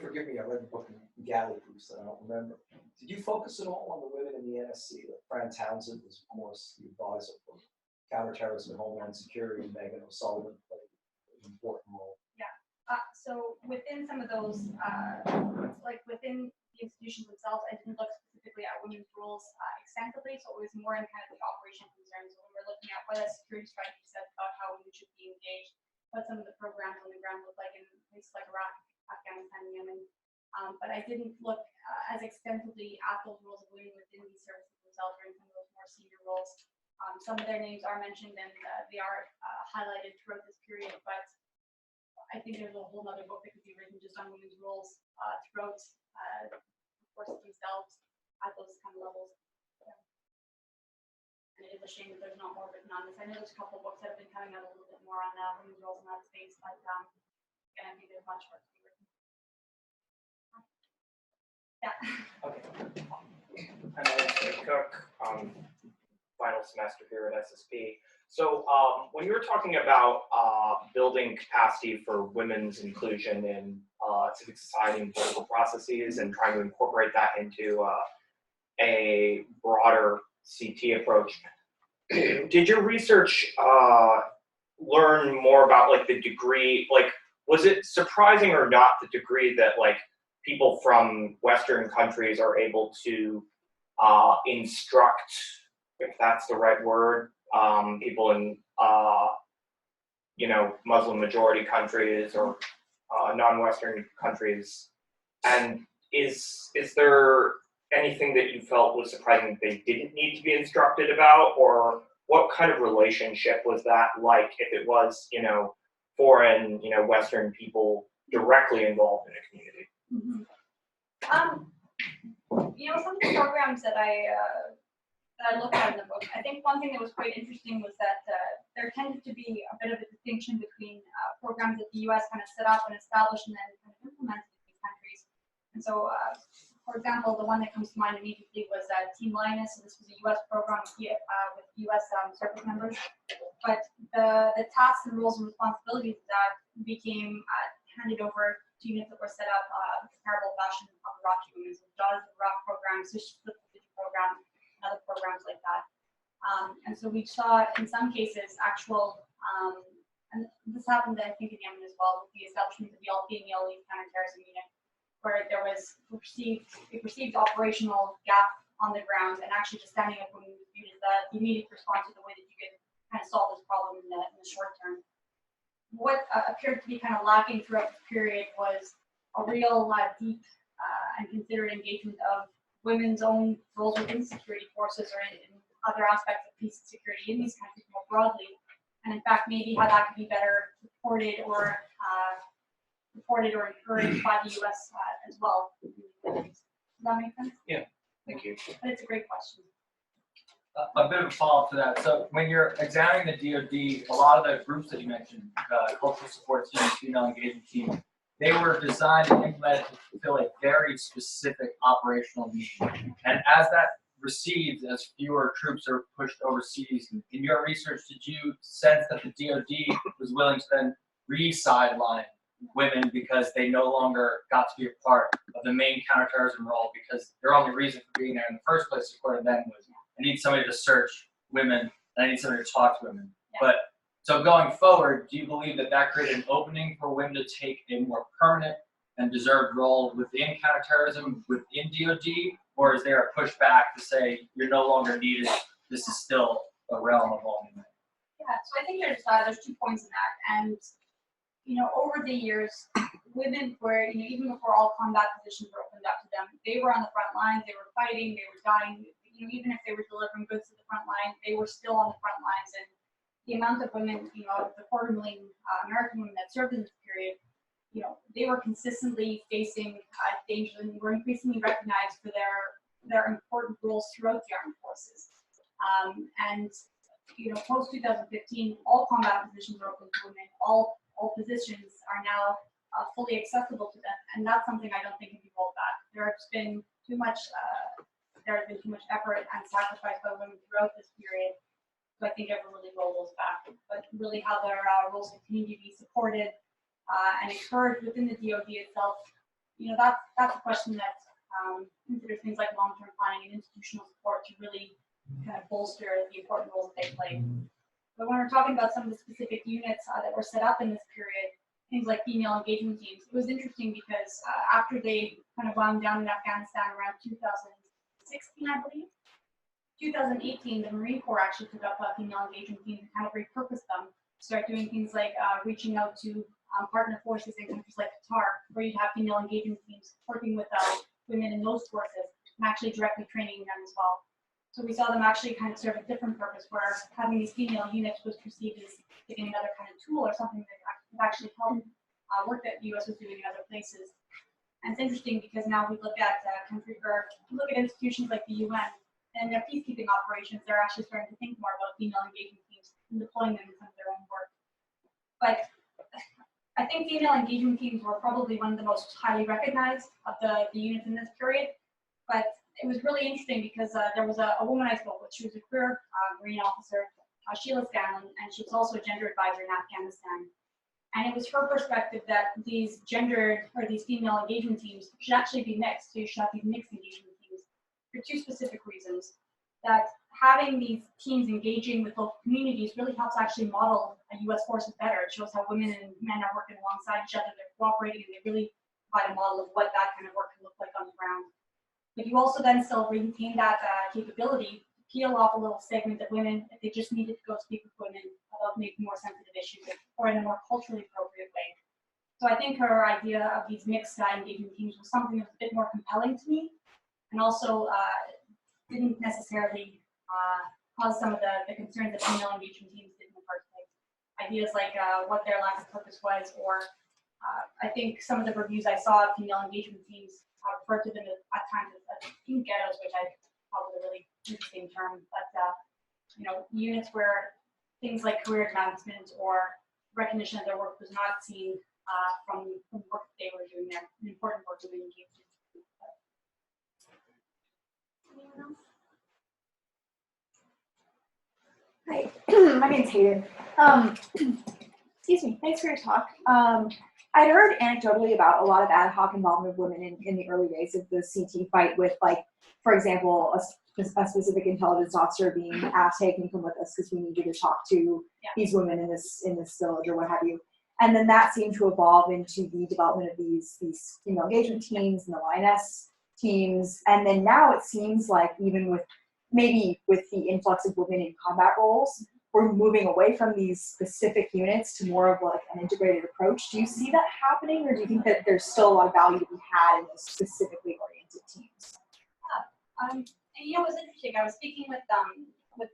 Speaker 1: Forgive me, I read the book in Galley Proofs that I don't remember. Did you focus at all on the women in the NSC? Like Fran Townsend was, of course, the advisor for counterterrorism and homeland security. Megan O'Sullivan played an important role.
Speaker 2: Yeah. So within some of those, like within the institutions themselves, I didn't look specifically at women's roles extensively, so it was more in kind of the operational concerns. So when we're looking at what a security strategy says about how women should be engaged, what some of the programs on the ground look like in places like Iraq, Afghanistan, Yemen. But I didn't look as extensively at those roles of women within these services themselves or in some of those more senior roles. Some of their names are mentioned and they are highlighted throughout this period, but I think there's a whole other book that could be written just on women's roles throughout the courses themselves at those kind of levels. Yeah. And it is a shame that there's not more written on this. I know there's a couple of books that have been coming out a little bit more on women's roles in that space, but again, I think there's much work to be written. Yeah.
Speaker 6: Okay. I'm Joana Cook, final semester here at SSP. So when you were talking about building capacity for women's inclusion in civic society and political processes and trying to incorporate that into a broader CT approach, did your research learn more about like the degree, like was it surprising or not the degree that like people from Western countries are able to instruct, if that's the right word, people in Muslim majority countries or non-Western countries? And is there anything that you felt was surprising that they didn't need to be instructed about, or what kind of relationship was that like? If it was, foreign, Western people directly involved in a community?
Speaker 2: Some of the programs that I looked at in the book, I think one thing that was quite interesting was that there tended to be a bit of a distinction between programs that the U.S. kind of set up and established and then kind of implemented in these countries. And so, for example, the one that comes to mind immediately was Team Lioness. So this was a U.S. program with U.S. Service members. But the tasks and roles and responsibilities that became handed over to units that were set up in comparable fashion of Iraqi women. So Daughters of Iraq program, Split program, other programs like that. And so we saw in some cases actual, and this happened I think in Yemen as well, with the establishment of the all-female counterterrorism unit, where there was a perceived operational gap on the ground, and actually just standing up when was viewed as the immediate response to the way that you could kind of solve this problem in the short term. What appeared to be kind of lacking throughout this period was a real deep and considered engagement of women's own roles within security forces or in other aspects of peace and security in these countries more broadly, and in fact maybe how that could be better reported or encouraged by the U.S. As well. Does that make sense?
Speaker 6: Yeah, thank you.
Speaker 2: But it's a great question.
Speaker 7: A bit of a follow-up to that. So when you're examining the DoD, a lot of the groups that you mentioned, cultural support teams, female engagement teams, they were designed and implemented to fulfill a very specific operational need. And as that recedes, as fewer troops are pushed overseas, in your research, did you sense that the DoD was willing to then re-sideline women because they no longer got to be a part of the main counterterrorism role, because their only reason for being there in the first place, according to them, was I need somebody to search women, and I need somebody to talk to women.
Speaker 2: Yeah.
Speaker 7: But so going forward, do you believe that that created an opening for women to take a more permanent and deserved role within counterterrorism, within DoD, or is there a pushback to say you're no longer needed, this is still a realm of all women?
Speaker 2: Yeah, so I think there's 2 points in that, and over the years, women were, even before all combat positions were opened up to them, they were on the front lines, they were fighting, they were dying. Even if they were delivering goods to the front line, they were still on the front lines. And the amount of women, the 250,000 American women that served in this period, they were consistently facing danger and were increasingly recognized for their important roles throughout the armed forces. And post 2015, all combat positions are open to women. All positions are now fully accessible to them, and that's something I don't think can be rolled back. There has been too much effort and sacrifice by women throughout this period, so I think ever really roll those back. But really, how their roles continue to be supported and encouraged within the DoD itself, that's a question that considers things like long-term planning and institutional support to really kind of bolster the important roles that they play. But when we're talking about some of the specific units that were set up in this period, things like female engagement teams, it was interesting because after they kind of wound down in Afghanistan around 2016, I believe, 2018, the Marine Corps actually took up female engagement teams and kind of repurposed them, start doing things like reaching out to partner forces in countries like Qatar, where you'd have female engagement teams working with women in those forces and actually directly training them as well. So we saw them actually kind of serve a different purpose, where having these female units was perceived as giving another kind of tool or something that could actually help work that the U.S. was doing in other places. And it's interesting because now we look at institutions like the UN and their peacekeeping operations, they're actually starting to think more about female engagement teams and deploying them in some of their own work. But I think female engagement teams were probably one of the most highly recognized of the units in this period. But it was really interesting because there was a woman I spoke with. She was a career Marine officer, Sheila Scanlon, and she was also a gender advisor in Afghanistan. And it was her perspective that these female engagement teams should actually be mixed. So you should have these mixed engagement teams for 2 specific reasons. That having these teams engaging with local communities really helps actually model a U.S. forces better. It shows how women and men are working alongside each other, they're cooperating, and they really provide a model of what that kind of work can look like on the ground. But you also then still retain that capability to peel off a little segment of women if they just needed to go speak with women about maybe more sensitive issues or in a more culturally appropriate way. So I think her idea of these mixed engagement teams was something that was a bit more compelling to me, and also didn't necessarily cause some of the concerns that female engagement teams did in the first place. I ideas like what their lack of purpose was, or I think some of the reviews I saw of female engagement teams referred to them at times as pink ghettos, which I thought was a really interesting term. But units where things like career advancement or recognition of their work was not seen from the work that they were doing there, an important work doing engagement. Anyone else?
Speaker 8: Hi, my name's Hayden. Excuse me, thanks for your talk. I'd heard anecdotally about a lot of ad hoc involvement of women in the early days of the CT fight with, like, for example, a specific intelligence officer being asked, hey, can you come with us because we need you to talk to these women in this village or what have you. And then that seemed to evolve into the development of these female engagement teams and the lioness teams. And then now it seems like even with the influx of women in combat roles, we're moving away from these specific units to more of like an integrated approach. Do you see that happening, or do you think that there's still a lot of value to be had in those specifically oriented teams?
Speaker 2: And it was interesting. I was speaking with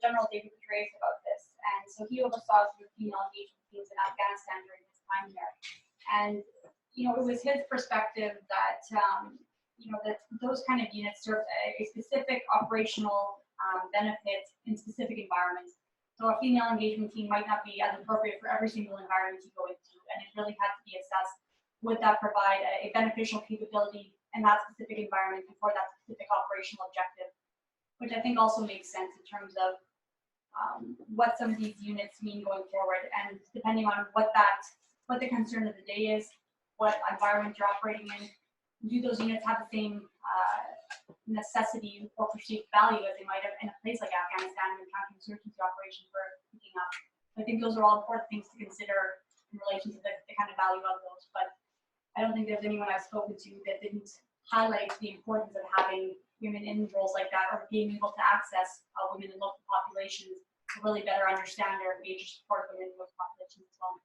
Speaker 2: General David Petraeus about this, and so he oversaw some female engagement teams in Afghanistan during his time there. And it was his perspective that that those kind of units serve a specific operational benefit in specific environments. So a female engagement team might not be as appropriate for every single environment you go into, and it really had to be assessed. Would that provide a beneficial capability in that specific environment before that specific operational objective? Which I think also makes sense in terms of what some of these units mean going forward, and depending on what the concern of the day is, what environment you're operating in, do those units have the same necessity or perceived value as they might have in a place like Afghanistan when counterinsurgency operations were picking up. I think those are all important things to consider in relation to the kind of value of those. But I don't think there's anyone I've spoken to that didn't highlight the importance of having women in roles like that, or being able to access women in local populations to really better understand or engage or support women in those populations as well.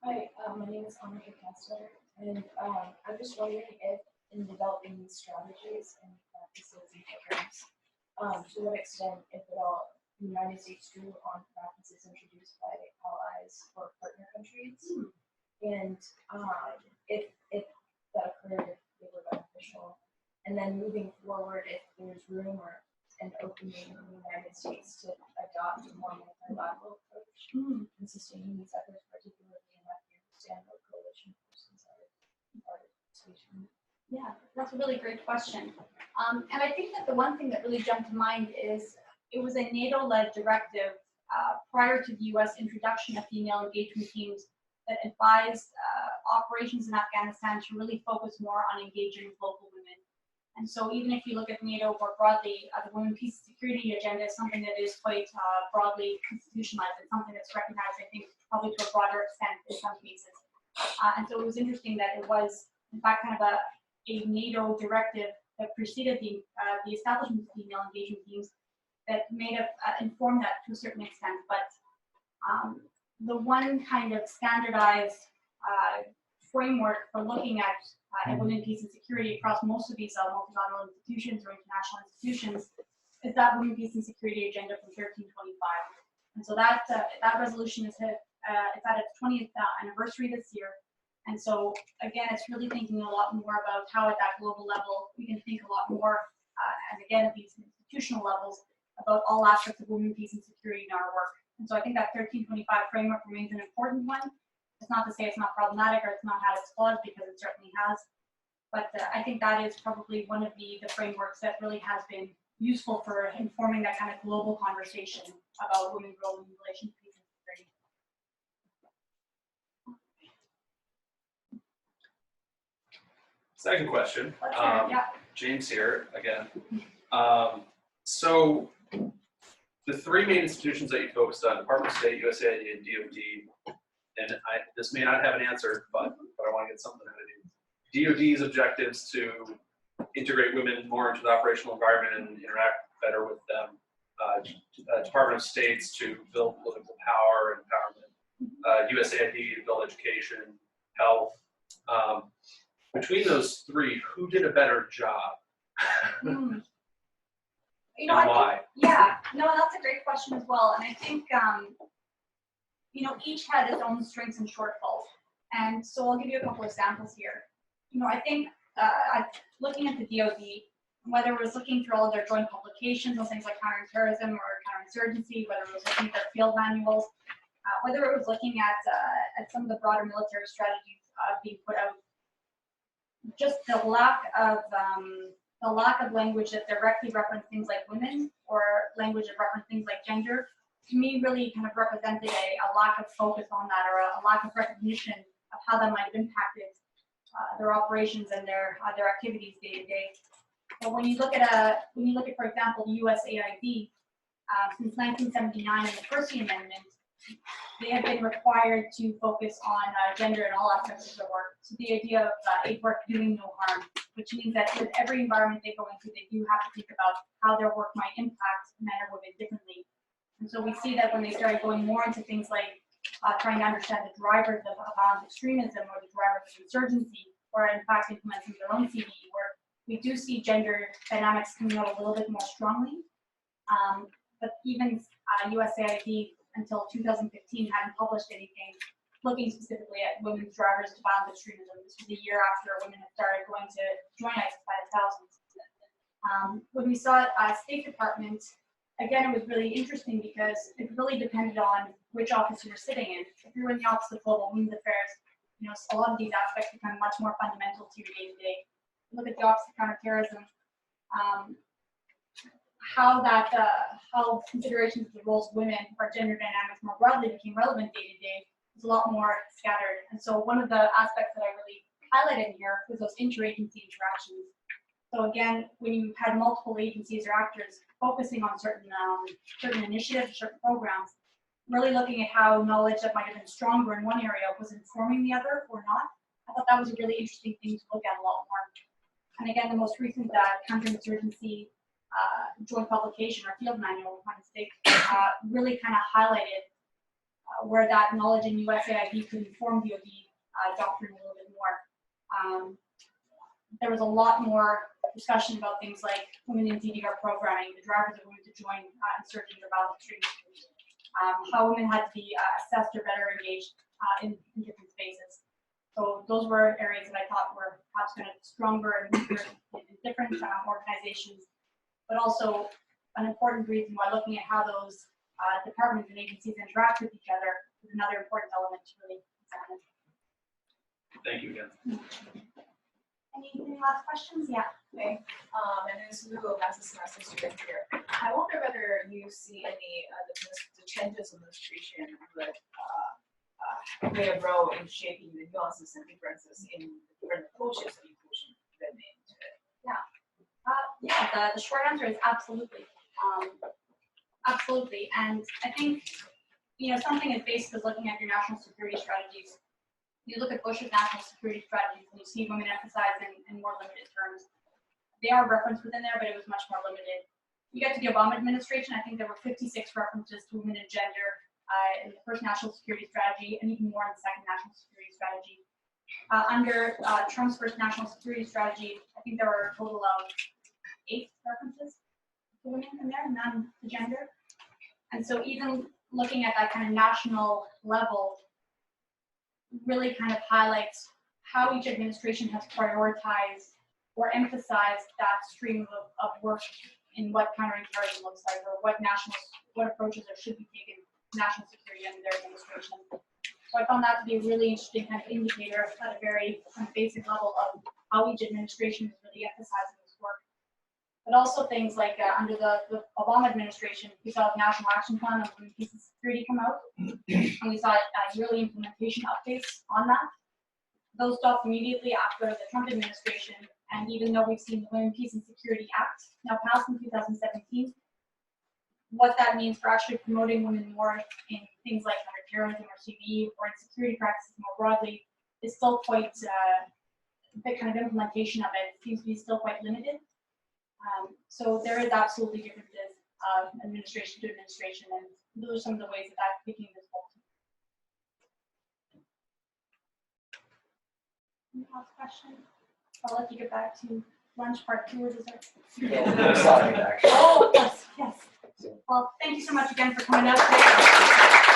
Speaker 9: Hi, my name is Anna Kessler, and I'm just wondering if in developing these strategies and practices and programs, to what extent, if at all, the United States drew on practices introduced by allies or partner countries, and if that occurred, if they were beneficial, and then moving forward, if there's room or an opening in the United States to adopt a more multilateral approach in sustaining these efforts, particularly in Afghanistan, where coalition forces are stationed.
Speaker 2: Yeah, that's a really great question. And I think that the one thing that really jumped to mind is it was a NATO-led directive prior to the U.S. introduction of female engagement teams that advised operations in Afghanistan to really focus more on engaging local women. And so even if you look at NATO more broadly, the Women, Peace, and Security agenda is something that is quite broadly institutionalized. It's something that's recognized, I think, probably to a broader extent in some cases. And so it was interesting that it was, in fact, kind of a NATO directive that preceded the establishment of female engagement teams that may have informed that to a certain extent. But the one kind of standardized framework for looking at women, peace, and security across most of these multilateral institutions or international institutions is that Women, Peace, and Security Agenda from 1325. And so that resolution is it's at its 20th anniversary this year. And so again, it's really thinking a lot more about how at that global level we can think a lot more, and again at these institutional levels, about all aspects of women, peace, and security in our work. And so I think that 1325 framework remains an important one. It's not to say it's not problematic or it's not had its flaws, because it certainly has. But I think that is probably one of the frameworks that really has been useful for informing that kind of global conversation about women's role in relation to peace and security.
Speaker 3: Second question.
Speaker 2: Yeah.
Speaker 3: James here again. So the three main institutions that you focused on, Department of State, USAID, and DoD, and this may not have an answer, but I want to get something out of you. DoD's objectives to integrate women more into the operational environment and interact better with them. Department of State's to build political power and empowerment. USAID to build education, health. Between those three, who did a better job?
Speaker 2: You know,
Speaker 3: And
Speaker 2: I think,
Speaker 3: why?
Speaker 2: yeah, no, that's a great question as well. And I think, you know, each had its own strengths and shortfalls. And so I'll give you a couple examples here. You know, I think looking at the DoD, whether it was looking through all of their joint publications on things like counterterrorism or counterinsurgency, whether it was looking at their field manuals, whether it was looking at some of the broader military strategies being put out, just the lack of language that directly referenced things like women or language that referenced things like gender, to me really kind of represented a lack of focus on that, or a lack of recognition of how that might have impacted their operations and their activities day to day. But when you look at for example, the USAID, since 1979 in the Percy Amendment, they have been required to focus on gender in all aspects of their work. So the idea of aid work doing no harm, which means that with every environment they go into, they do have to think about how their work might impact men or women differently. And so we see that when they started going more into things like trying to understand the drivers of violent extremism or the drivers of insurgency, or in fact implementing their own CVE work, we do see gender dynamics coming out a little bit more strongly. But even USAID until 2015 hadn't published anything looking specifically at women's drivers of violent extremism. This was a year after women had started going to join ISIS by the thousands. When we saw State Department, again, it was really interesting because it really depended on which office you were sitting in. If you were in the Office of Global Women's Affairs, you know, a lot of these aspects become much more fundamental to your day-to-day. Look at the Office of Counterterrorism, how considerations of the roles of women or gender dynamics more broadly became relevant day-to-day was a lot more scattered. And so one of the aspects that I really highlighted in here was those interagency interactions. So again, when you had multiple agencies or actors focusing on certain initiatives, certain programs, really looking at how knowledge that might have been stronger in one area was informing the other or not. I thought that was a really interesting thing to look at a lot more. And again, the most recent counterinsurgency joint publication or field manual, by mistake, really kind of highlighted where that knowledge in USAID could inform DoD doctrine a little bit more. There was a lot more discussion about things like women in DDR programming, the drivers of women to join insurgent or violent extremism, how women had to be assessed or better engaged in different spaces. So those were areas that I thought were perhaps kind of stronger and weaker in different organizations, but also an important reason why looking at how those departments and agencies interact with each other is another important element to really examine.
Speaker 3: Thank you again.
Speaker 2: Any last questions? Yeah.
Speaker 10: Okay, and then this is Google as a semester student here. I wonder whether you see any the changes of administration would play a role in shaping the nuances and differences in different approaches of inclusion that made to it.
Speaker 2: Yeah, the short answer is absolutely. Absolutely. And I think, you know, something as basic as looking at your national security strategies. You look at Bush's national security strategies and you see women emphasized in more limited terms. They are referenced within there, but it was much more limited. You get to the Obama administration, I think there were 56 references to women and gender in the first national security strategy, and even more in the second national security strategy. Under Trump's first national security strategy, I think there were a total of 8 references to women in there, none to gender. And so even looking at that kind of national level really kind of highlights how each administration has prioritized or emphasized that stream of work in what counterterrorism looks like, or what approaches there should be taken to national security under their administration. So I found that to be a really interesting kind of indicator at a very kind of basic level of how each administration is really emphasizing this work. But also things like under the Obama administration, we saw the National Action Plan on Women, Peace and Security come out, and we saw yearly implementation updates on that. Those stopped immediately after the Trump administration, and even though we've seen the Women, Peace and Security Act now passed in 2017, what that means for actually promoting women more in things like counterterrorism or CVE or in security practices more broadly is still quite, the kind of implementation of it seems to be still quite limited. So there is absolutely differences administration to administration, and those are some of the ways that that became visible. Any last question? I'll let you get back to lunch, part 2, or dessert?
Speaker 1: I'm sorry, actually.
Speaker 2: Oh, yes, yes. Well, thank you so much again for coming out today.